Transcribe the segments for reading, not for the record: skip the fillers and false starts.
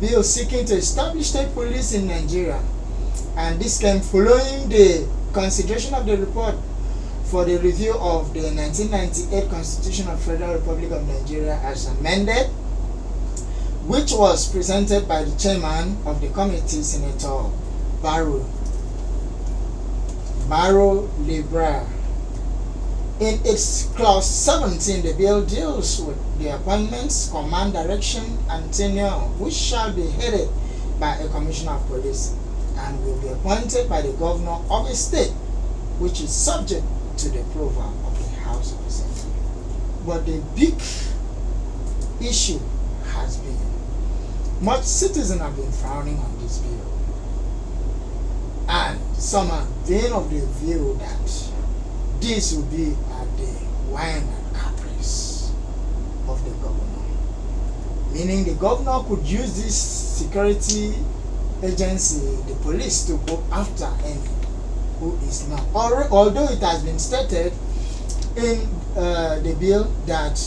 bill seeking to establish state police in Nigeria, and this came following the consideration of the report for the review of the 1998 Constitution of Federal Republic of Nigeria as amended, which was presented by the chairman of the committee, Senator Barrow Libra. In its clause 17, the bill deals with the appointments, command, direction, and tenure, which shall be headed by a commissioner of police and will be appointed by the governor of a state, which is subject to the approval of the House of Assembly. But the big issue has been, much citizens have been frowning on this bill, and some have been of the view that this will be at the whim and caprice of the governor, meaning the governor could use this security agency, the police, to go after any who is not. Although it has been stated in the bill that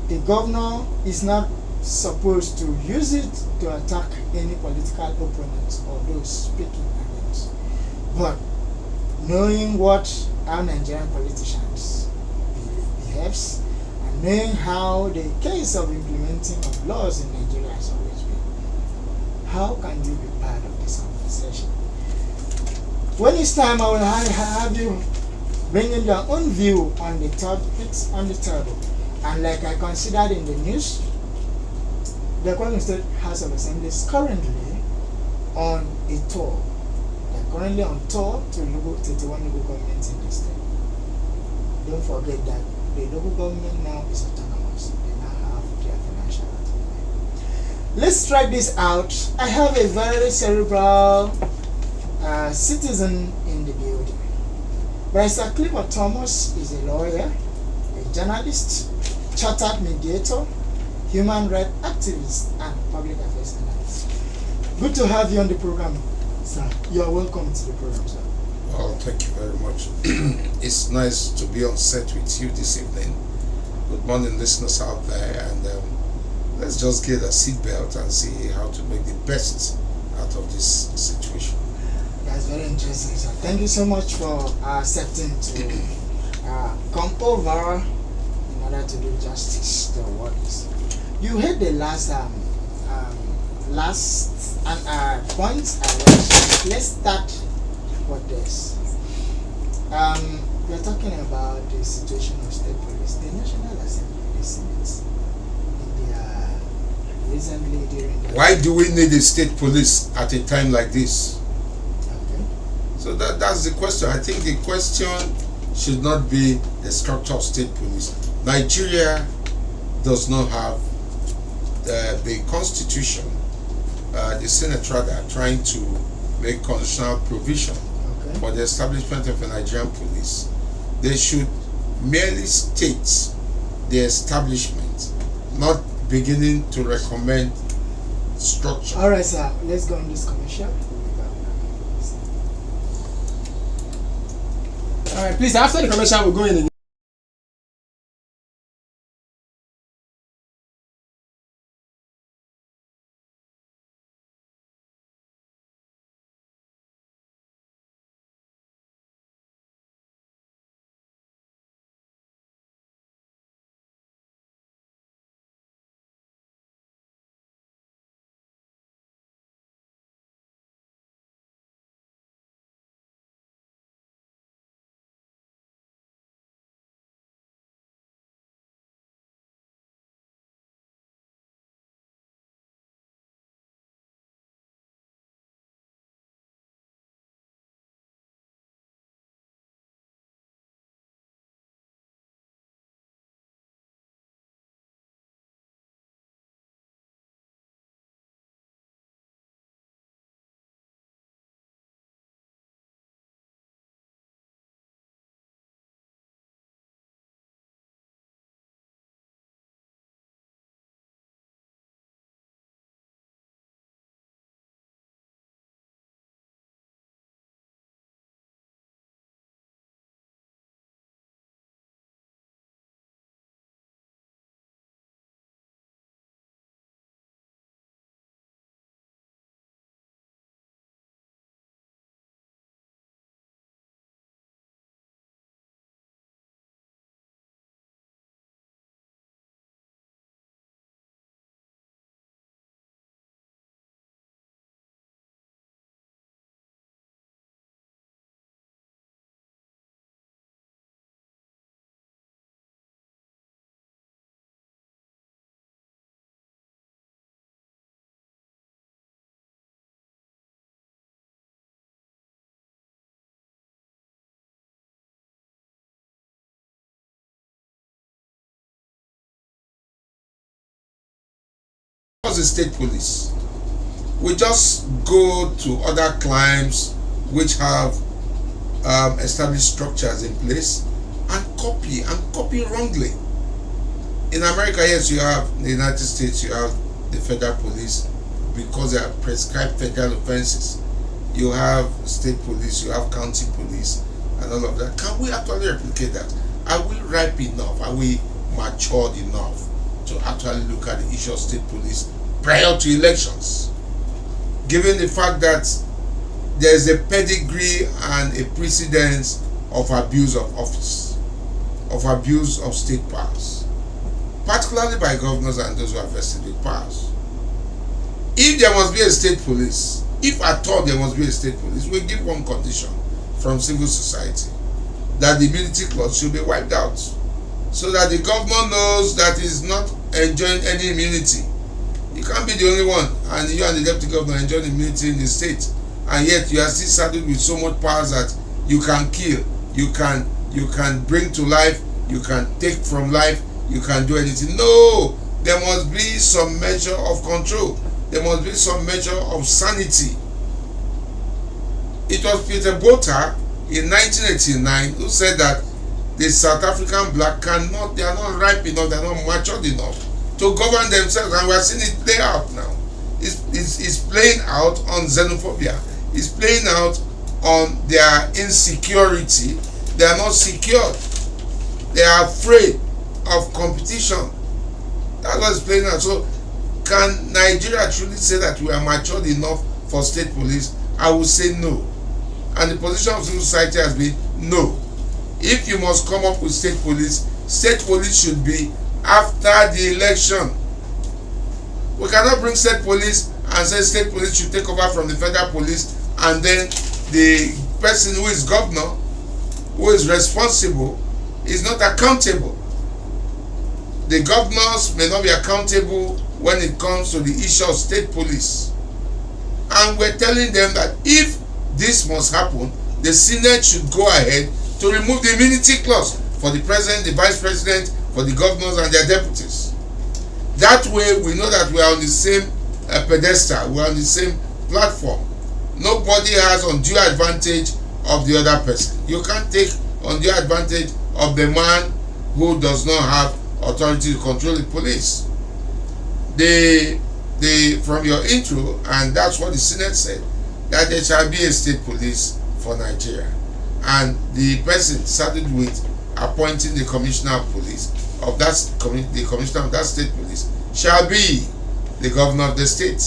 the governor is not supposed to use it to attack any political opponents or those speaking against. But knowing how Nigerian politicians behaves, and knowing how the case of implementing of laws in Nigeria has always been, how can you be part of this conversation? When it's time, I will have you bring in your own view on the topics on the table. And like I considered in the news, the Kwara State House of Assembly is currently on a tour. They're currently on tour to 31 local governments in the state. Don't forget that the local government now is autonomous. They now have their financial autonomy. Let's try this out. I have a very cerebral citizen in the building. Barrister Clifford Thomas is a lawyer, a journalist, chartered mediator, human rights activist, and public affairs analyst. Good to have you on the program, sir. You are welcome to the program, sir. Well, thank you very much. It's nice to be on set with you this evening. Good morning, listeners out there, and let's just get a seatbelt and see how to make the best out of this situation. That's very interesting, sir. Thank you so much for accepting to come over in order to do justice to what is. You heard the last points I raised. Let's start with this. We're talking about the situation of state police. The National Assembly, the Senate, recently during the... Why do we need a state police at a time like this? Okay. So that's the question. I think the question should not be the structure of state police. Nigeria does not have the constitution, the Senate rather, trying to make constitutional provision for the establishment of a Nigerian police. They should merely state the establishment, not beginning to recommend structure. All right, sir. Let's go on this commercial. All right, please. After the commercial, we'll go in the What's the state police? We just go to other climes which have established structures in place and copy wrongly. In America, yes, you have, in the United States, you have the federal police because they are prescribed federal offenses. You have state police, you have county police, and all of that. Can we actually replicate that? Are we ripe enough? Are we matured enough to actually look at the issue of state police prior to elections? Given the fact that there's a pedigree and a precedence of abuse of office, of abuse of state powers, particularly by governors and those who are vested with powers. If there must be a state police, if at all there must be a state police, we give one condition from civil society, that the immunity clause should be wiped out, so that the governor knows that he's not enjoying any immunity. You can't be the only one, and you and the deputy governor enjoy immunity in the state, and yet you are still saddled with so much powers that you can kill, you can bring to life, you can take from life, you can do anything. No, there must be some measure of control. There must be some measure of sanity. It was Peter Botha in 1989 who said that the South African black they are not ripe enough, they are not matured enough to govern themselves, and we are seeing it play out now. It's playing out on xenophobia. It's playing out on their insecurity. They are not secured. They are afraid of competition. That's what it's playing out. So, can Nigeria truly say that we are matured enough for state police? I would say no. And the position of civil society has been no. If you must come up with state police should be after the election. We cannot bring state police and say state police should take over from the federal police, and then the person who is governor, who is responsible, is not accountable. The governors may not be accountable when it comes to the issue of state police. And we're telling them that if this must happen, the Senate should go ahead to remove the immunity clause for the president, the vice president, for the governors and their deputies. That way we know that we are on the same pedestal, we are on the same platform. Nobody has undue advantage of the other person. You can't take undue advantage of the man who does not have authority to control the police. From your intro, and that's what the Senate said, that there shall be a state police for Nigeria, and the person started with appointing the commissioner of police of that the commissioner of that state police shall be the governor of the state,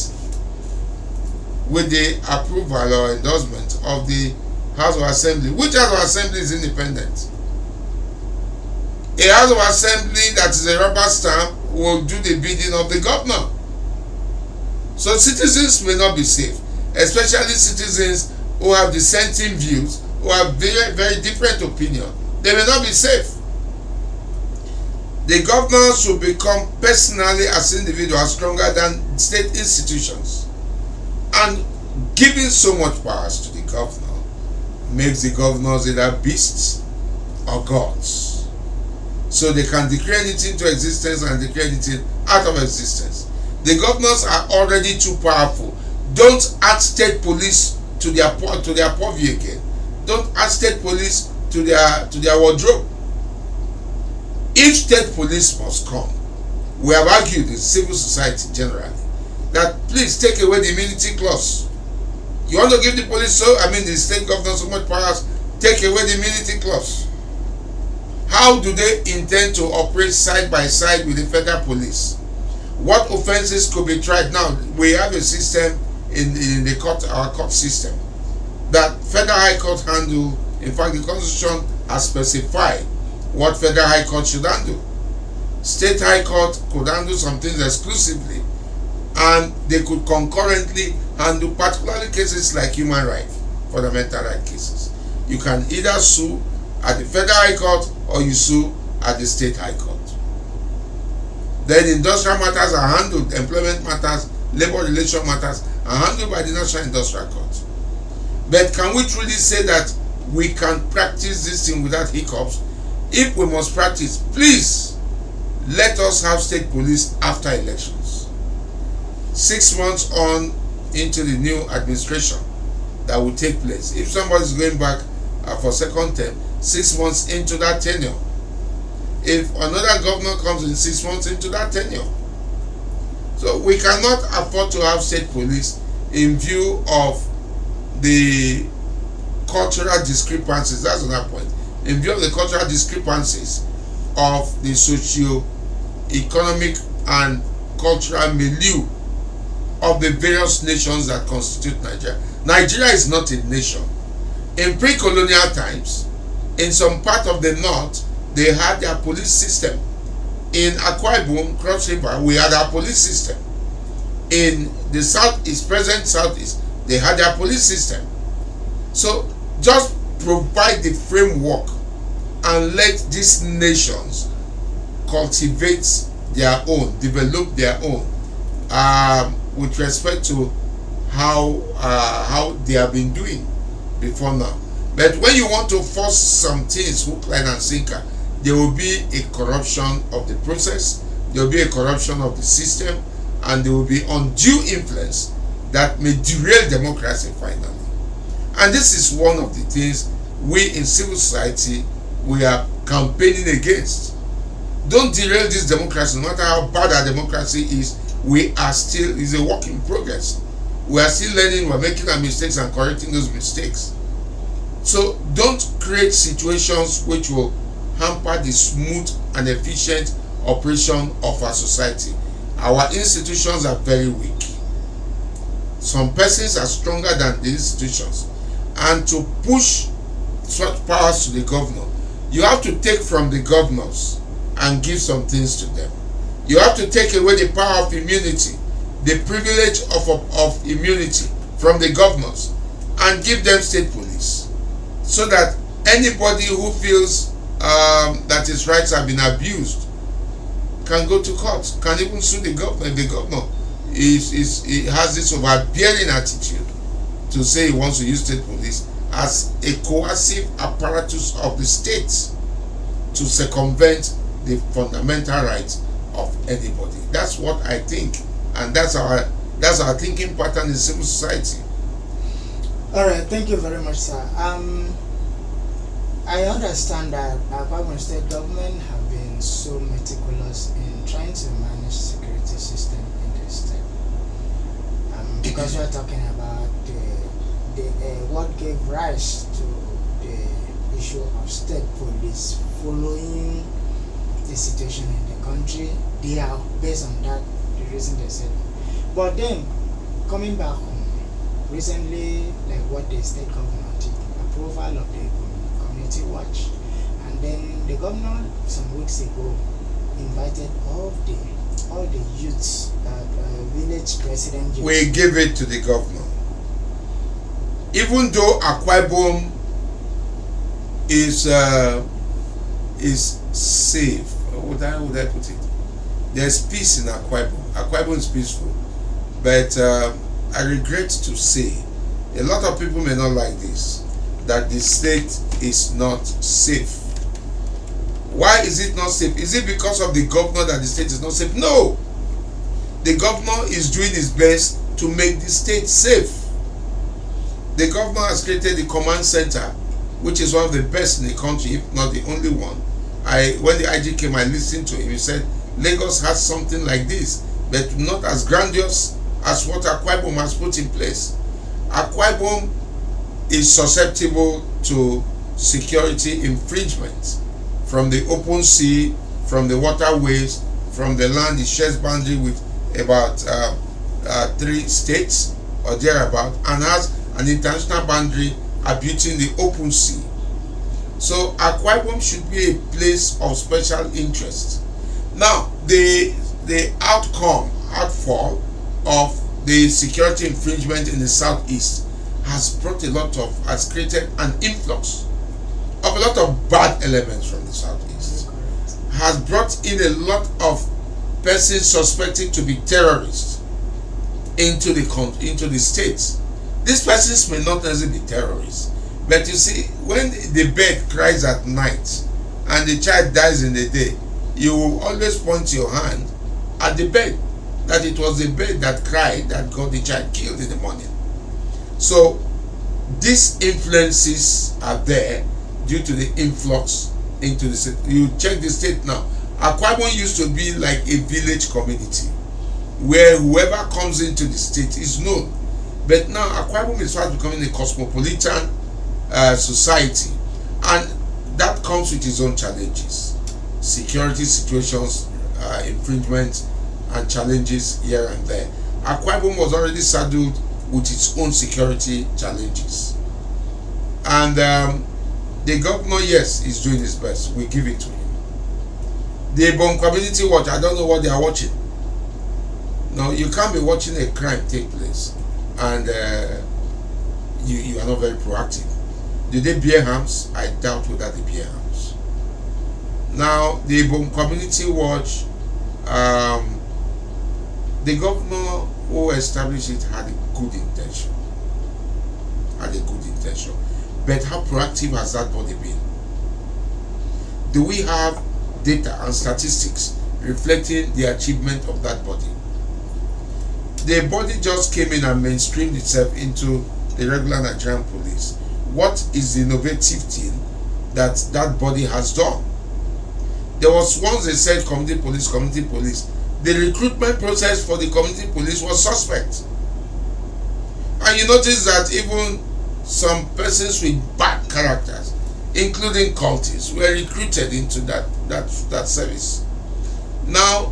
with the approval or endorsement of the House of Assembly. Which House of Assembly is independent? A House of Assembly that is a rubber stamp will do the bidding of the governor. So citizens may not be safe, especially citizens who have dissenting views, who have very, very different opinions. They may not be safe. The governors should become personally as individuals stronger than state institutions. And giving so much powers to the governor makes the governors either beasts or gods. So they can declare anything to existence and declare anything out of existence. The governors are already too powerful. Don't add state police to their purview again. Don't add state police to their wardrobe. If state police must come, we have argued in civil society generally that please take away the immunity clause. You want to give the police the state governor so much powers, take away the immunity clause. How do they intend to operate side by side with the federal police? What offenses could be tried? Now, we have a system in the court, our court system, that federal high court handle. In fact, the constitution has specified what federal high court should handle. State high court could handle some things exclusively, and they could concurrently handle particularly cases like human rights, fundamental right cases. You can either sue at the federal high court or you sue at the state high court. Then industrial matters are handled, employment matters, labor relation matters are handled by the National Industrial Court. But can we truly say that we can practice this thing without hiccups? If we must practice, please let us have state police after elections. 6 months on into the new administration that will take place. If somebody is going back for second term, 6 months into that tenure. If another governor comes in 6 months into that tenure. So we cannot afford to have state police in view of the cultural discrepancies. That's another point. In view of the cultural discrepancies of the socio-economic and cultural milieu of the various nations that constitute Nigeria. Nigeria is not a nation. In pre-colonial times, in some part of the north, they had their police system. In Akwa Ibom, Cross River, we had our police system. In the southeast, present southeast, they had their police system. So just provide the framework and let these nations cultivate their own, develop their own, with respect to how they have been doing before now. But when you want to force some things, hook, line, and sinker, there will be a corruption of the process, there will be a corruption of the system, and there will be undue influence that may derail democracy finally. And this is one of the things we in civil society, we are campaigning against. Don't derail this democracy. No matter how bad our democracy is, we are still, is a work in progress. We are still learning, we're making our mistakes and correcting those mistakes. So don't create situations which will hamper the smooth and efficient operation of our society. Our institutions are very weak. Some persons are stronger than the institutions. And to push such powers to the governor, you have to take from the governors and give some things to them. You have to take away the power of immunity, the privilege of immunity from the governors, and give them state police, so that anybody who feels that his rights have been abused can go to court, can even sue the governor if the governor has this overbearing attitude to say he wants to use state police as a coercive apparatus of the state to circumvent the fundamental rights of anybody. That's what I think, and that's our thinking pattern in civil society. All right, thank you very much, sir. I understand that our state government have been so meticulous in trying to manage security system in the state, because we are talking about what gave rise to the issue of state police following the situation in the country. They are based on that, the reason they said. But then coming back home, recently, like what the state government did, approval of the community watch, and then the governor some weeks ago invited all the youths, village president. We give it to the governor. Even though Akwa Ibom is safe, how would I put it? There's peace in Akwa Ibom. Akwa Ibom is peaceful, but I regret to say, a lot of people may not like this, that the state is not safe. Why is it not safe? Is it because of the governor that the state is not safe? No! The governor is doing his best to make the state safe. The governor has created the command center, which is one of the best in the country, if not the only one. When the IG came, I listened to him. He said, Lagos has something like this, but not as grandiose as what Akwa Ibom has put in place. Akwa Ibom is susceptible to security infringement from the open sea, from the waterways, from the land. It shares boundary with about 3 states or thereabout, and has an international boundary abutting the open sea. So Akwa Ibom should be a place of special interest. Now, the outfall of the security infringement in the southeast has created an influx of a lot of bad elements from the southeast. Has brought in a lot of persons suspected to be terrorists into the states. These persons may not necessarily be terrorists, but you see, when the bird cries at night and the child dies in the day, you will always point your hand at the bird. that it was the bird that cried that got the child killed in the morning. So these influences are there due to the influx into the state. You check the state now. Akwa Ibom used to be like a village community where whoever comes into the state is known. But now Akwa Ibom is fast becoming a cosmopolitan society, and that comes with its own challenges, security situations, infringements, and challenges here and there. Akwa Ibom was already saddled with its own security challenges, and the governor, yes, is doing his best. We give it to him. The Ibom Community Watch, I don't know what they are watching. No, you can't be watching a crime take place and you are not very proactive. Did they bear arms? I doubt whether they bear arms. Now, the Ibom Community Watch, the governor who established it had a good intention. But how proactive has that body been? Do we have data and statistics reflecting the achievement of that body? The body just came in and mainstreamed itself into the regular Nigerian police. What is the innovative thing that that body has done? There was once they said community police. The recruitment process for the community police was suspect. And you notice that even some persons with bad characters, including cultists, were recruited into that service. Now,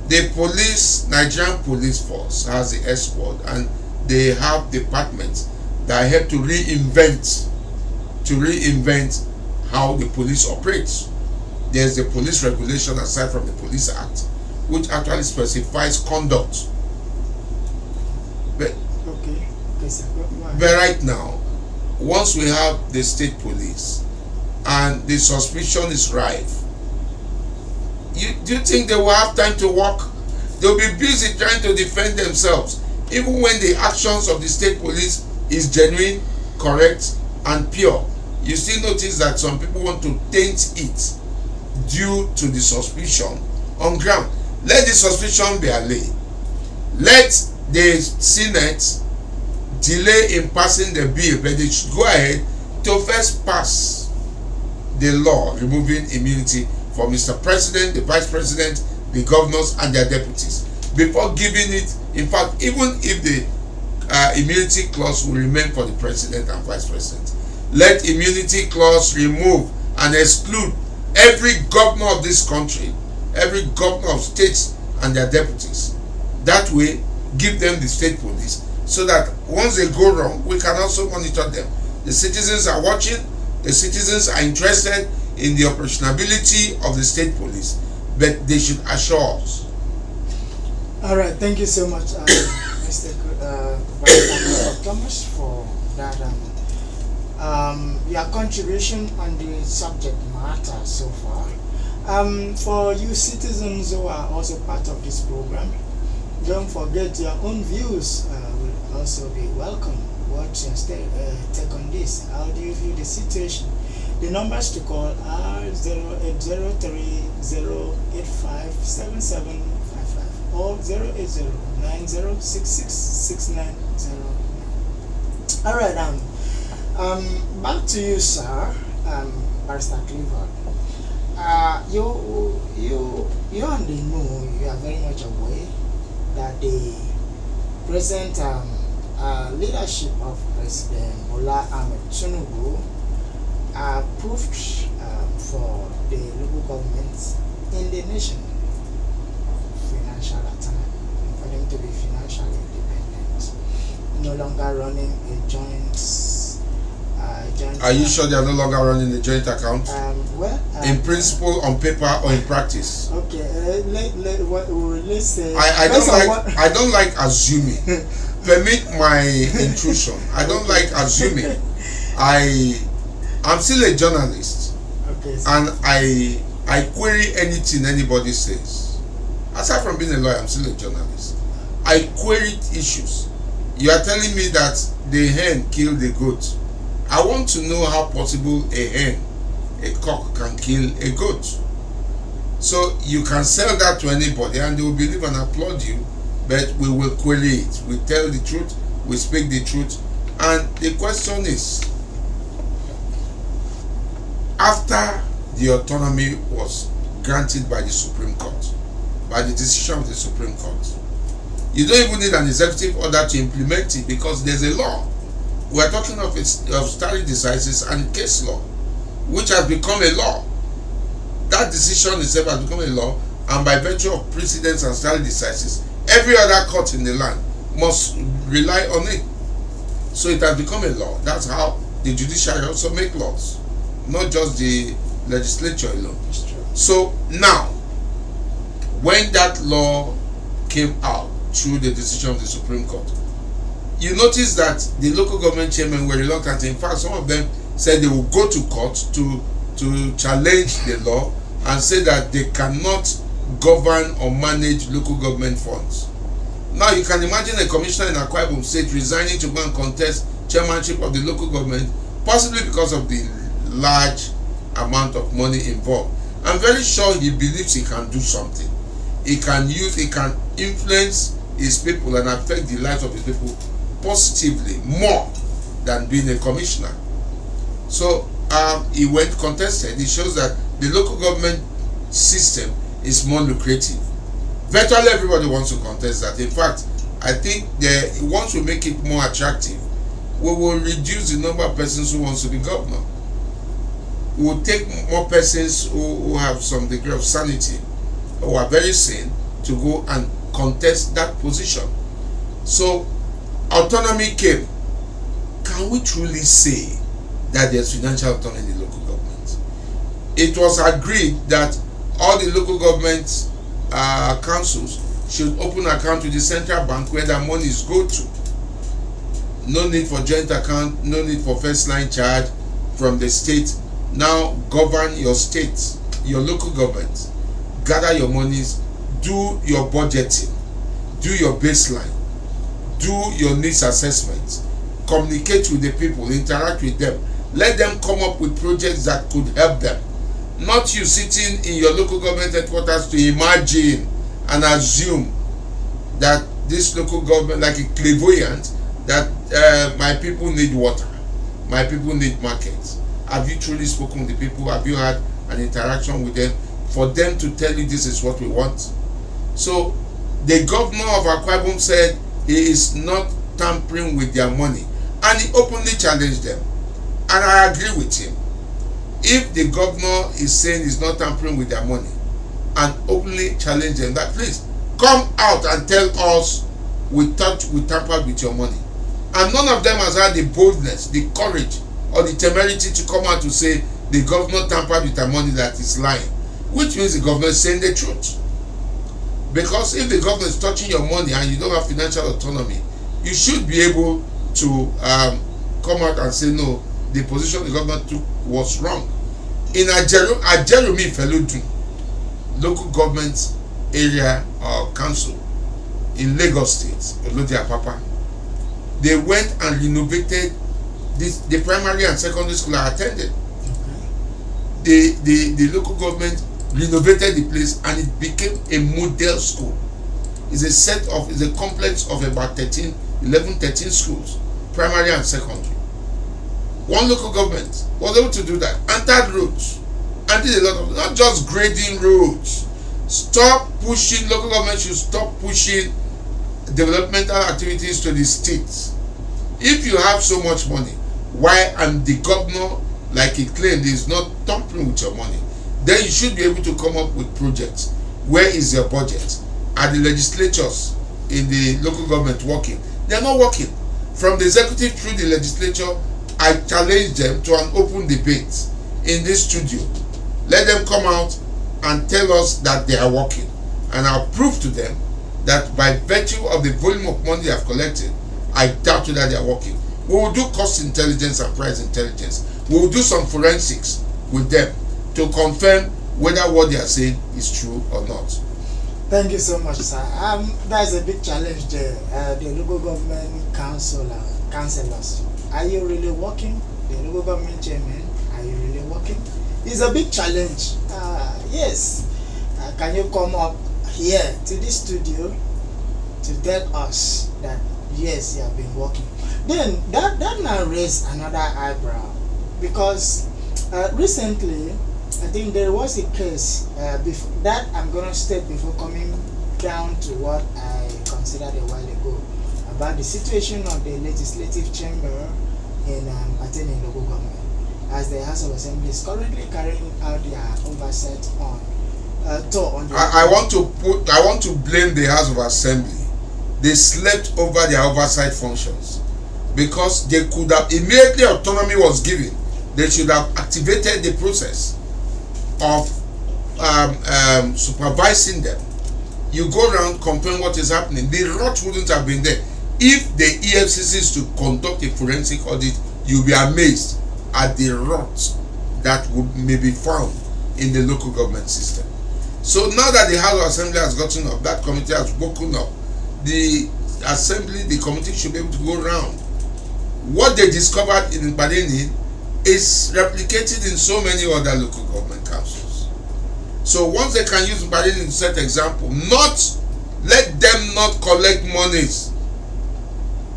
the police, Nigerian police force, has the S-Squad, and they have departments that help to reinvent how the police operates. There's the police regulation aside from the Police Act, which actually specifies conduct. But right now, once we have the state police and the suspicion is rife, do you think they will have time to work? They'll be busy trying to defend themselves, even when the actions of the state police is genuine, correct, and pure. You still notice that some people want to taint it due to the suspicion on ground. Let the suspicion be allayed. Let the Senate delay in passing the bill, but they should go ahead to first pass the law removing immunity for Mr. President, the Vice President, the governors, and their deputies before giving it. In fact, even if the immunity clause will remain for the President and Vice President, let immunity clause remove and exclude every governor of this country, every governor of states and their deputies. That way, give them the state police, so that once they go wrong, we can also monitor them. The citizens are watching, the citizens are interested in the operationability of the state police, but they should assure us. All right, thank you so much, Mr. Thomas, for that your contribution on the subject matter so far. For you citizens who are also part of this program, don't forget your own views will also be welcome. What's your take on this? How do you view the situation? The numbers to call are 0803-085-7755 or 080-9066-6909. All right, back to you, sir, Barrister Clifford. You on the know, you are very much aware that the present leadership of President Bola Ahmed Tinubu approved for the local governments in the nation financial autonomy, for them to be financially independent, no longer running a joint. Are you sure they are no longer running a joint account? In principle, on paper, or in practice? Okay, let's say. I don't like assuming. Permit my intrusion. I don't like assuming. I'm still a journalist, okay, and I query anything anybody says. Aside from being a lawyer, I'm still a journalist. I query issues. You are telling me that the hen killed the goat. I want to know how possible a hen, a cock, can kill a goat. So you can sell that to anybody and they will believe and applaud you but we will query it. We tell the truth, we speak the truth. And the question is, after the autonomy was granted by the Supreme Court, by the decision of the Supreme Court, you don't even need an executive order to implement it because there's a law. We are talking of stare decisis and case law, which has become a law. That decision itself has become a law, and by virtue of precedents and stare decisis, every other court in the land must rely on it. So it has become a law. That's how the judiciary also make laws, not just the legislature alone. So now, when that law came out through the decision of the Supreme Court, you notice that the local government chairmen were reluctant. In fact, some of them said they will go to court to challenge the law and say that they cannot govern or manage local government funds. Now you can imagine a commissioner in Akwa Ibom State resigning to go and contest chairmanship of the local government, possibly because of the large amount of money involved. I'm very sure he believes he can do something. He can influence his people and affect the lives of his people positively more than being a commissioner. So he went contested. It shows that the local government system is more lucrative. Virtually everybody wants to contest that. In fact, I think once we make it more attractive, we will reduce the number of persons who wants to be governor. We will take more persons who have some degree of sanity, who are very sane, to go and contest that position. So autonomy came. Can we truly say that there's financial autonomy in the local government? It was agreed that all the local government councils should open account with the central bank where their monies go to. No need for joint account, no need for first line charge from the state. Now govern your state, your local government. Gather your monies, do your budgeting, do your baseline, do your needs assessments, communicate with the people, interact with them. Let them come up with projects that could help them. Not you sitting in your local government headquarters to imagine and assume that this local government, like a clairvoyant, that my people need water, my people need markets. Have you truly spoken with the people? Have you had an interaction with them for them to tell you this is what we want? So the governor of Akwa Ibom said he is not tampering with their money, and he openly challenged them, and I agree with him. If the governor is saying he's not tampering with their money and openly challenge them, that please come out and tell us we tampered with your money. And none of them has had the boldness, the courage, or the temerity to come out to say the governor tampered with their money, that is lying, which means the governor is saying the truth. Because if the government is touching your money and you don't have financial autonomy, you should be able to come out and say no, the position the government took was wrong. In Ajeromi Felodun local government area or council in Lagos State, Olodi Apapa, they went and renovated the primary and secondary school I attended. Okay. The local government renovated the place and it became a model school. It's a complex of about 11-13 schools, primary and secondary. One local government was able to do that, entered roads, and did a lot of, not just grading roads. Stop pushing, local government should stop pushing developmental activities to the states. If you have so much money, why, and the governor, like he claimed, is not tampering with your money, then you should be able to come up with projects. Where is your budget? Are the legislatures in the local government working? They're not working. From the executive through the legislature, I challenge them to an open debate in this studio. Let them come out and tell us that they are working. And I'll prove to them that by virtue of the volume of money they have collected, I doubt that they are working. We will do cost intelligence and price intelligence. We will do some forensics with them to confirm whether what they are saying is true or not. Thank you so much, sir. That's a big challenge there. The local government councillors. Are you really working? The local government chairman, are you really working? It's a big challenge. Yes. Can you come up here to this studio to tell us that yes, you have been working. Then that now raised another eyebrow, because recently I think there was a case before that I'm gonna state before coming down to what I considered a while ago about the situation of the legislative chamber in pertaining local government, as the House of Assembly is currently carrying out their oversight on I want to blame the House of Assembly. They slept over their oversight functions, because they could have immediately autonomy was given. They should have activated the process of supervising them. You go around comparing what is happening. The rot wouldn't have been there. If the EFCC is to conduct a forensic audit, you'll be amazed at the rot that may be found in the local government system. So now that the House of Assembly has gotten up, that committee has woken up, the Assembly, the committee should be able to go around. What they discovered in Badeni is replicated in so many other local government councils. So once they can use Badeni to set example, let them not collect monies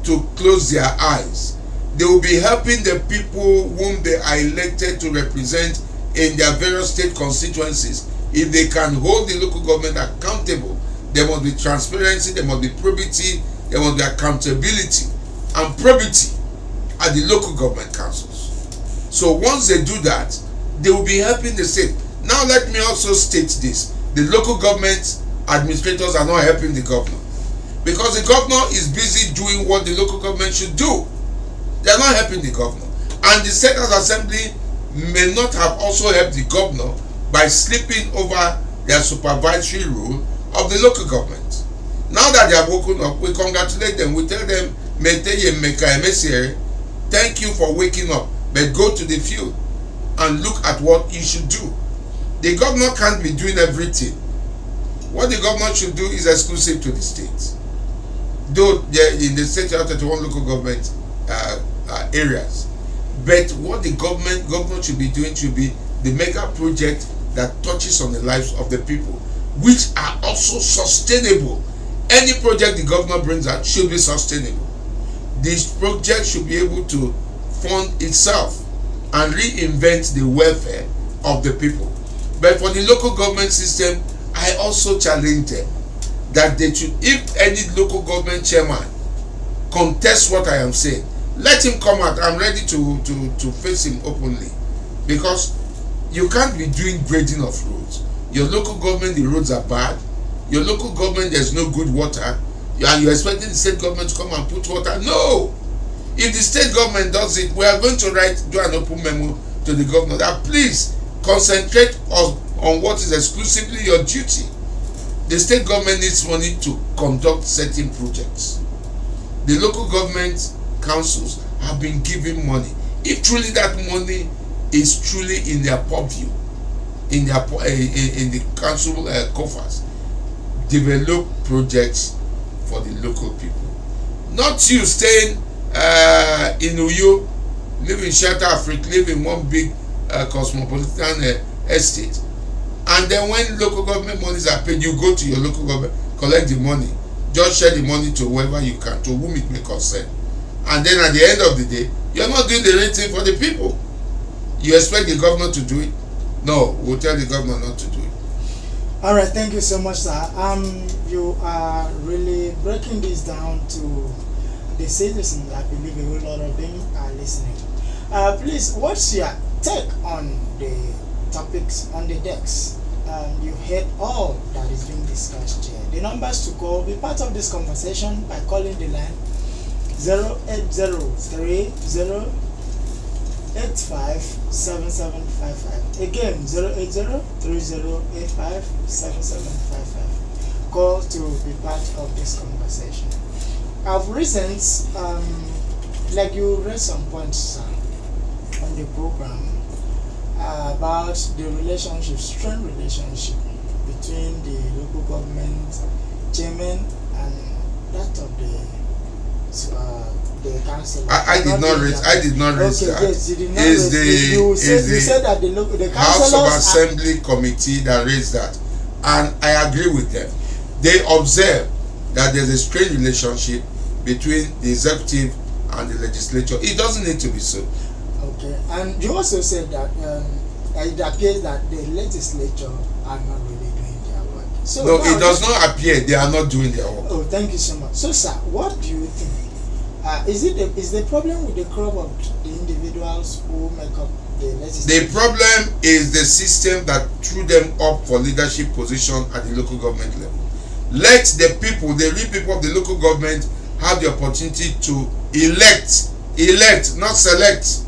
to close their eyes. They will be helping the people whom they are elected to represent in their various state constituencies. If they can hold the local government accountable, there must be transparency, there must be probity, there must be accountability and probity at the local government councils. So once they do that, they will be helping the state. Now let me also state this. The local government administrators are not helping the governor, because the governor is busy doing what the local government should do. They are not helping the governor. And the State Assembly may not have also helped the governor by slipping over their supervisory role of the local government. Now that they have woken up, we congratulate them. We tell them, thank you for waking up, but go to the field and look at what you should do. The governor can't be doing everything. What the governor should do is exclusive to the state. Though in the state there are 31 local government areas. But what the government should be doing should be the mega project that touches on the lives of the people, which are also sustainable. Any project the governor brings out should be sustainable. This project should be able to fund itself and reinvent the welfare of the people. But for the local government system, I also challenge them that they should, if any local government chairman contests what I am saying, let him come out. I'm ready to face him openly, because you can't be doing grading of roads. Your local government, the roads are bad. Your local government, there's no good water, and you're expecting the state government to come and put water. No! If the state government does it, we are going to do an open memo to the governor that please concentrate on what is exclusively your duty. The state government needs money to conduct certain projects. The local government councils have been given money. If truly that money is truly in their purview, in the council coffers, develop projects for the local people. Not you staying in Uyo, live in Shelter Africa, live in one big cosmopolitan estate, and then when local government monies are paid, you go to your local government, collect the money, just share the money to whoever you can, to whom it may concern, and then at the end of the day, you're not doing the right thing for the people. You expect the governor to do it? No, we'll tell the governor not to do it. All right, thank you so much, sir. You are really breaking this down to the citizens. I believe a whole lot of them are listening. Please, what's your take on the topics on the decks? You heard all that is being discussed here. The numbers to call, be part of this conversation by calling the line 08030857755. Again, 08030857755. Call to be part of this conversation. Of recent, like you read some points, sir, on the program about the relationship, strained relationship between the local government chairman and that of the council. I did not raise that. Yes, you did not raise you said that the House of Assembly committee that raised that, and I agree with them. They observe that there's a strained relationship between the executive and the legislature. It doesn't need to be so. Okay, and you also said that it appears that the legislature are not really doing their work. So no, it does not appear they are not doing their work. Oh, thank you so much. So, sir, what do you think? Is the problem with the crop of the individuals who make up the legislature? The problem is the system that threw them up for leadership position at the local government level. Let the people, the real people of the local government, have the opportunity to elect, not select,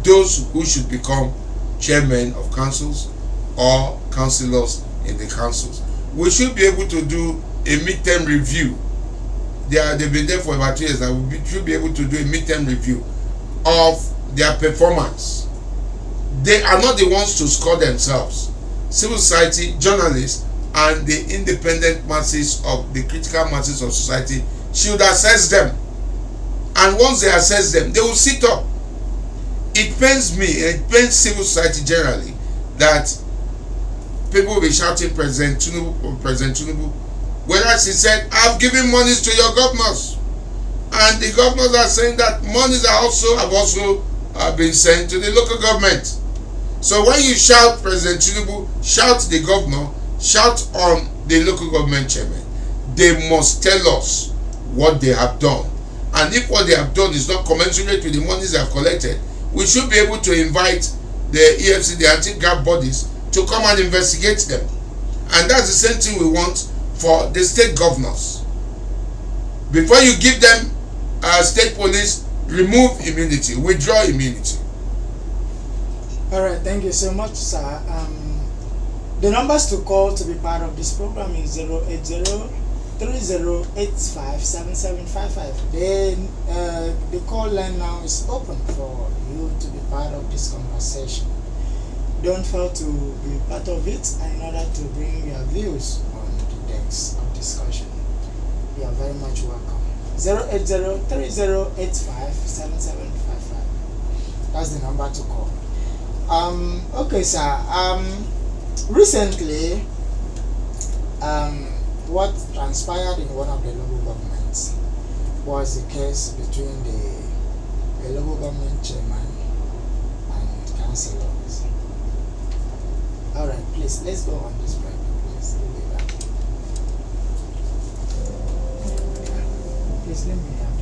those who should become chairmen of councils or councillors in the councils. We should be able to do a midterm review. They've been there for about 2 years now. We should be able to do a midterm review of their performance. They are not the ones to score themselves. Civil society, journalists, and the independent masses of the critical masses of society should assess them. And once they assess them, they will sit up. It pains me, it pains civil society generally, that people will be shouting President Tinubu, whereas he said, I've given monies to your governors. And the governors are saying that monies have also been sent to the local government. So when you shout President Tinubu, shout the governor, shout on the local government chairman, they must tell us what they have done. And if what they have done is not commensurate with the monies they have collected, we should be able to invite the EFC, the anti-graft bodies, to come and investigate them. And that's the same thing we want for the state governors. Before you give them state police, remove immunity, withdraw immunity. All right, thank you so much, sir. The numbers to call to be part of this program is 080-3085-7755. Then the call line now is open for you to be part of this conversation. Don't fail to be part of it in order to bring your views on the desk of discussion. You are very much welcome. 080-3085-7755. That's the number to call. Okay, sir. Recently, what transpired in one of the local governments was the case between the local government chairman and councillors. All right, please, let's go on this break. Please, we'll be back. Please, let me have it.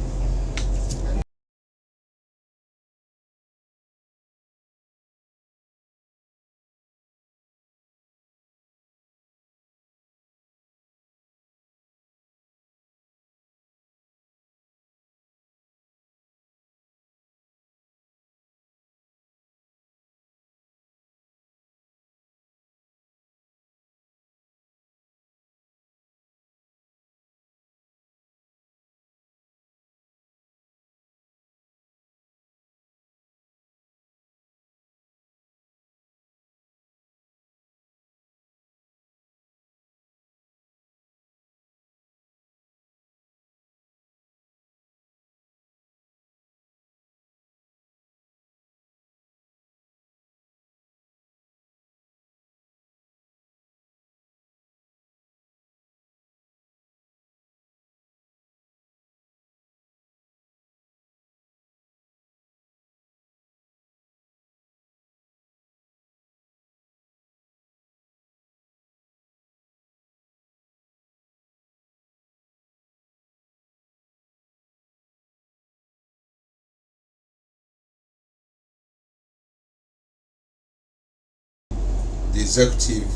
The executive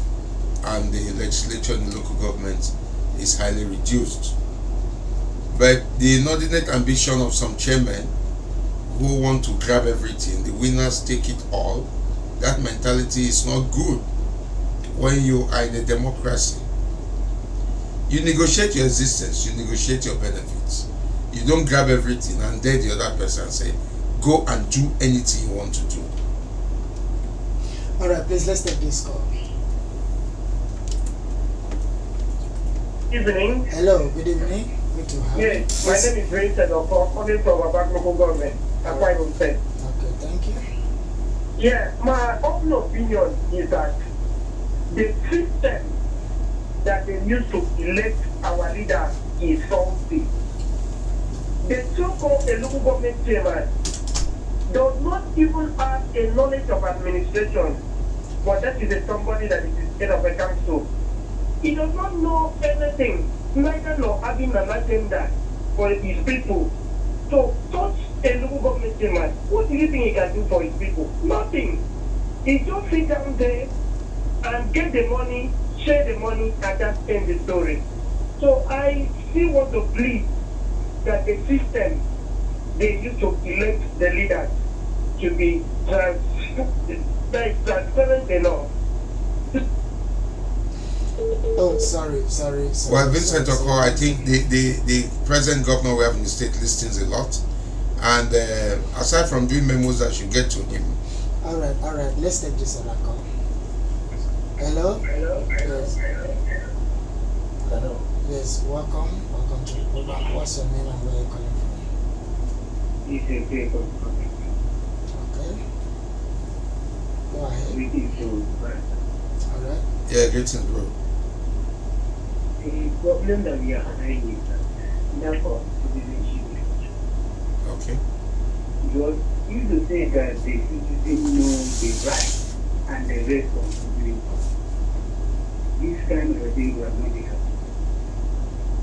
and the legislature in the local government is highly reduced. But the inordinate ambition of some chairmen who want to grab everything, the winners take it all, that mentality is not good when you are in a democracy. You negotiate your existence, you negotiate your benefits. You don't grab everything and dare the other person say, go and do anything you want to do. All right, please, let's take this call. Evening. Hello, good evening. Good to have you. Yes, my name is Vincent Oko, calling from Abak local government. Okay, thank you. Yeah, my own opinion is that the system that they use to elect our leaders is faulty. The so-called local government chairman does not even have a knowledge of administration, but that is somebody that is head of a council. He does not know anything, neither nor having an agenda for his people. So, such a local government chairman, what do you think he can do for his people? Nothing. He just sit down there and get the money, share the money, and just end the story. So I still want to plead that the system they use to elect the leaders should be transparent enough. Oh, sorry. Well, Vincent sorry. Okor, I think the present governor we have in the state listens a lot. And aside from doing memos, I should get to him. All right. Let's take this other call. Hello. Yes. Hello. Yes. Welcome to the program. What's your name and where are you calling from? Okay. Go ahead. All right. Yeah, greetings, bro. The problem that we are having is lack of citizenship. Okay. Because you to say that the citizen know the right and the responsibility. This kind of thing will not be happening.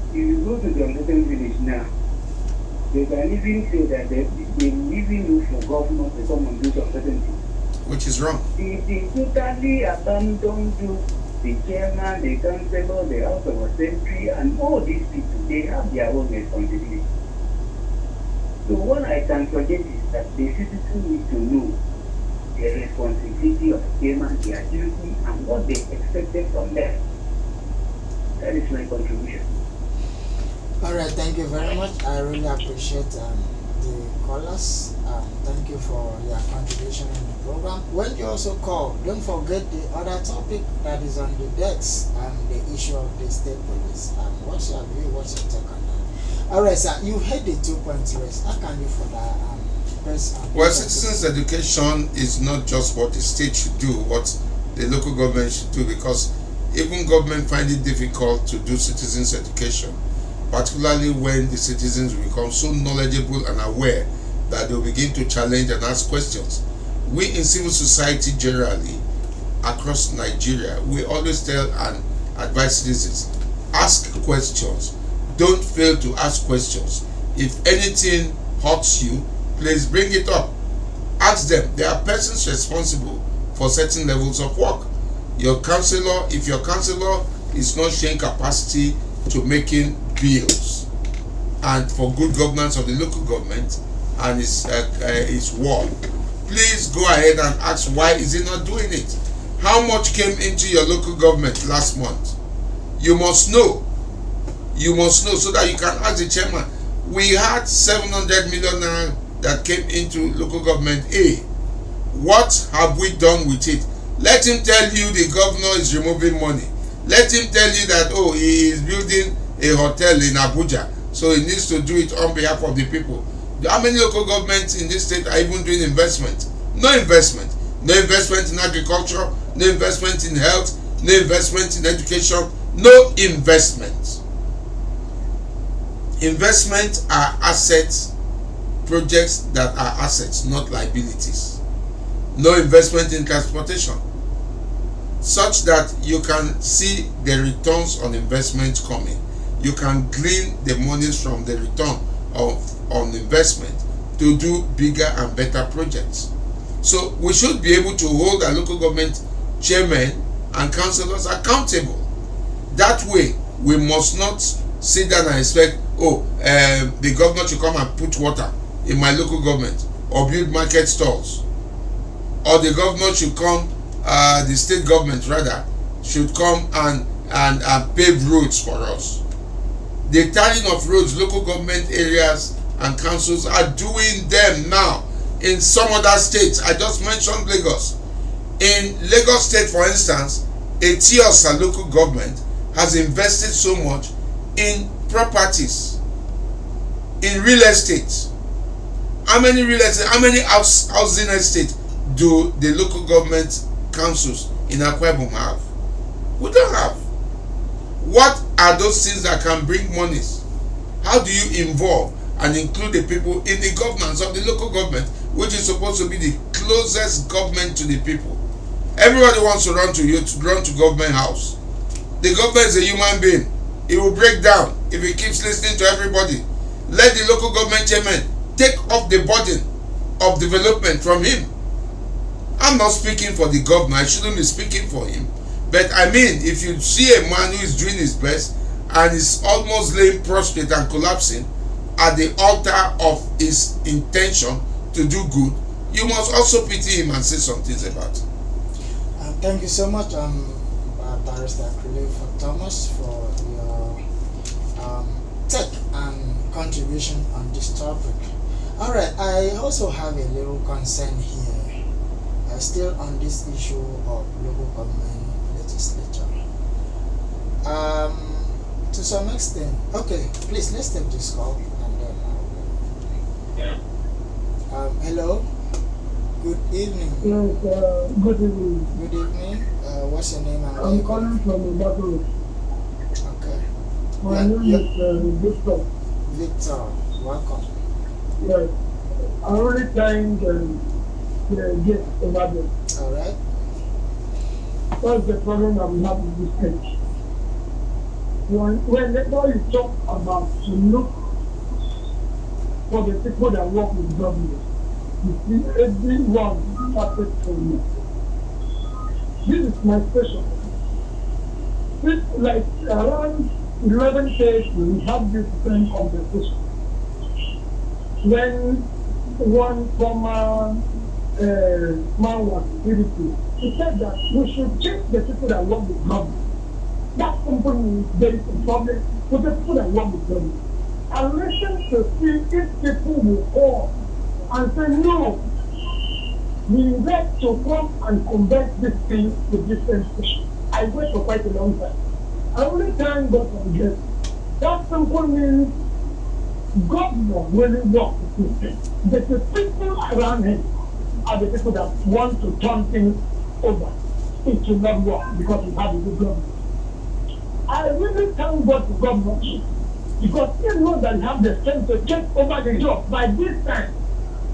If you go to the northern village now, they can even say that they even look for government to come and do some certain things. Which is wrong. They totally abandon you, the chairman, the councillor, the House of Assembly, and all these people. They have their own responsibility. So what I can suggest is that the citizens need to know the responsibility of the chairman, their duty, and what they expected from them. That is my contribution. All right. Thank you very much. I really appreciate the callers. Thank you for your contribution in the program. When you also call, don't forget the other topic that is on the decks, the issue of the state police. What's your view? What's your take on that? All right, sir. You heard the 2 points raised. How can you for that? Well, citizens' education is not just what the state should do, what the local government should do, because even government find it difficult to do citizens' education, particularly when the citizens become so knowledgeable and aware that they'll begin to challenge and ask questions. We in civil society generally, across Nigeria, we always tell and advise citizens, ask questions. Don't fail to ask questions. If anything hurts you, please bring it up. Ask them. There are persons responsible for certain levels of work. Your councillor, if your councillor is not showing capacity to making bills and for good governance of the local government and its ward, please go ahead and ask why is he not doing it. How much came into your local government last month? You must know. You must know so that you can ask the chairman. We had 700 million naira that came into local government A. What have we done with it? Let him tell you the governor is removing money. Let him tell you that, oh, he is building a hotel in Abuja, so he needs to do it on behalf of the people. How many local governments in this state are even doing investment? No investment. No investment in agriculture, no investment in health, no investment in education, no investment. Investment are assets, projects that are assets, not liabilities. No investment in transportation, such that you can see the returns on investment coming. You can glean the monies from the return on investment to do bigger and better projects. So we should be able to hold our local government chairmen and councillors accountable. That way, we must not sit down and expect, the governor should come and put water in my local government or build market stalls, or the governor should come, the state government rather, should come and pave roads for us. The tiling of roads, local government areas and councils are doing them now in some other states. I just mentioned Lagos. In Lagos State, for instance, a TIOSA local government has invested so much in properties, in real estate. How many real estate, how many housing estates do the local government councils in Akwa Ibom have? We don't have. What are those things that can bring monies How do you involve and include the people in the governance of the local government, which is supposed to be the closest government to the people? Everybody wants to run to government house. The government is a human being. It will break down if he keeps listening to everybody. Let the local government chairman take off the burden of development from him. I'm not speaking for the governor. I shouldn't be speaking for him. But I mean, if you see a man who is doing his best and is almost laying prostrate and collapsing at the altar of his intention to do good, you must also pity him and say some things about it. Thank you so much, Barrister for Thomas, for your take and contribution on this topic. All right, I also have a little concern here, still on this issue of local government legislature. To some extent, okay, please let's take this call and then hello, good evening. Yes, good evening. Good evening. What's your name? I'm calling from Ibadan. Okay. My name is Victor. Victor, welcome. Yes, I'm really trying to get over there. All right. What's the problem I'm having this stage? Whenever you talk about to look for the people that work with government, you see everyone started from me. This is my special. It's like around 11 days we have this same conversation. When one former man was security, he said that we should check the people that work with government. That company is very problem for the people that work with government. And listen to see if people will call and say, no, we need to come and convert this thing to different station. I wait for quite a long time. I only thank God for the guest. That simple means government really work with this thing. But the people around him are the people that want to turn things over. It will not work because we have a good government. I really thank God for government because they know that they have the strength to take over the job. By this time,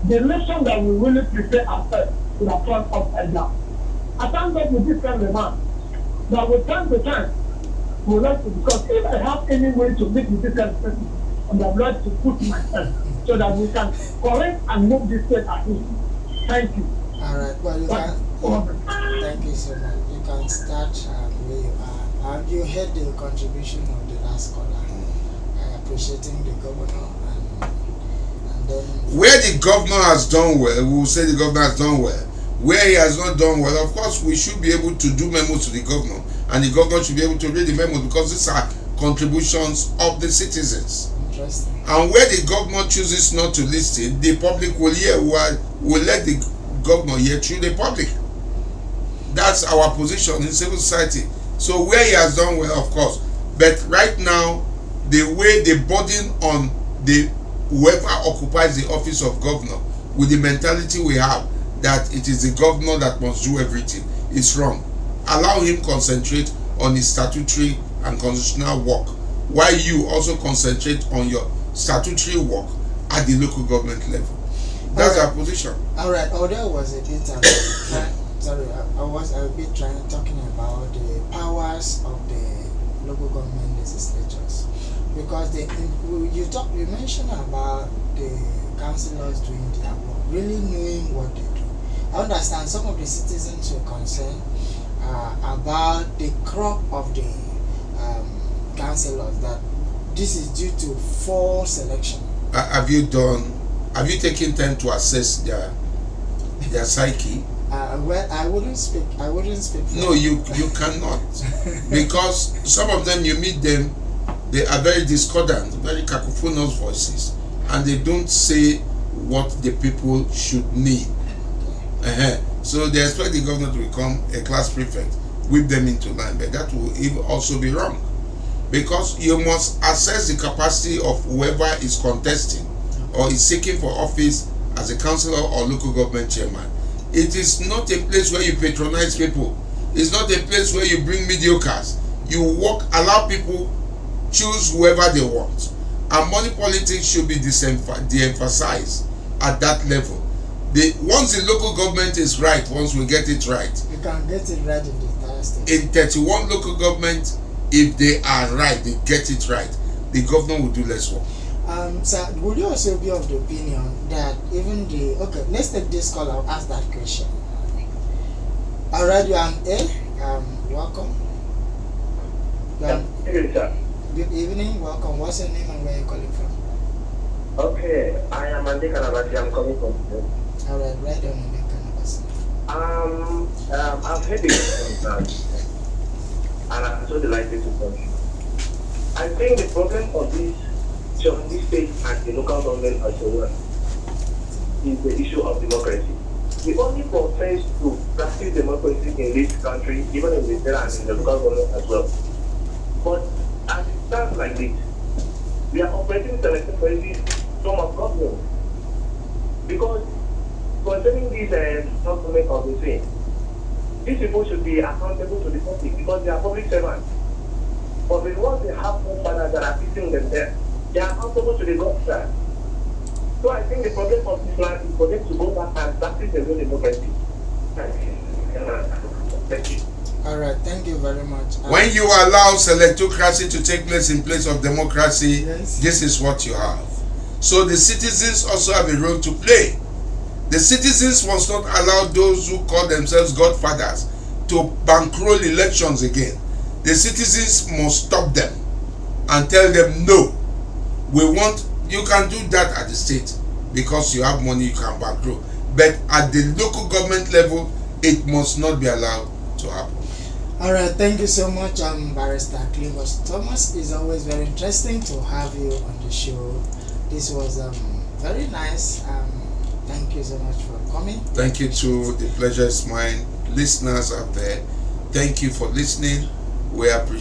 the election that we really prepare ourselves will have turned upside down. I thank God with this kind of man that with time to time, we would like to, because if I have any way to meet with this kind of person, I would like to put myself so that we can correct and move this state at least. Thank you. All right. Well, you can. Thank you so much. You can start where you are. You heard the contribution of the last caller, appreciating the governor, and then where the governor has done well, we will say the governor has done well. Where he has not done well, of course, we should be able to do memos to the governor, and the governor should be able to read the memos because these are contributions of the citizens. Interesting. And where the governor chooses not to listen, the public will hear. Will let the governor hear through the public. That's our position in civil society. So where he has done well, of course, but right now, the way the burden on the whoever occupies the office of governor, with the mentality we have that it is the governor that must do everything, is wrong. Allow him concentrate on his statutory and constitutional work, while you also concentrate on your statutory work at the local government level. That's our position. All right. Oh, there was a bit. Sorry, I was a bit talking about the powers of the local government legislatures, because you mentioned about the councillors doing their work, really knowing what they do. I understand some of the citizens were concerned about the crop of the councillors, that this is due to false selection. Have you taken time to assess their psyche? Well, I wouldn't speak for no, you cannot, because some of them, you meet them, they are very discordant, very cacophonous voices, and they don't say what the people should need. So they expect the governor to become a class prefect, whip them into line, but that will also be wrong, because you must assess the capacity of whoever is contesting or is seeking for office as a councillor or local government chairman. It is not a place where you patronize people. It's not a place where you bring mediocres. You allow people choose whoever they want. and money politics should be de-emphasized at that level. Once the local government is right, once we get it right, You can get it right in the entire state. in 31 local governments, if they are right, they get it right, the governor will do less work. Sir, would you also be of the opinion that even okay, let's take this call, I'll ask that question. Alright, you are A. Welcome. Good evening, welcome. What's your name and where are you calling from? Okay, I am Andy Kanabati. I'm coming from today. Alright, right on in Canvas. I've heard the questions now, and I'm so delighted to talk. I think the problem of this state and the local government as well is the issue of democracy. The only profess to practice democracy in this country, even in the state and in the local government as well. But as it stands like this, we are operating selective form of government. Because concerning this government of the state, these people should be accountable to the public because they are public servants. But the ones they have forefathers that are assisting them there, they are accountable to the government. So I think the problem of this land is for them to go back and practice the real democracy. Thank you. Alright, thank you very much. When you allow selectocracy to take place in place of democracy, Yes. this is what you have. So the citizens also have a role to play. The citizens must not allow those who call themselves godfathers to bankroll elections again. The citizens must stop them and tell them, no, you can do that at the state because you have money, you can bankroll. But at the local government level, it must not be allowed to happen. Alright, thank you so much, Barrister Clemens Thomas. It's always very interesting to have you on the show. This was very nice. Thank you so much for coming. Thank you too. The pleasure is mine. Listeners out there, thank you for listening. We appreciate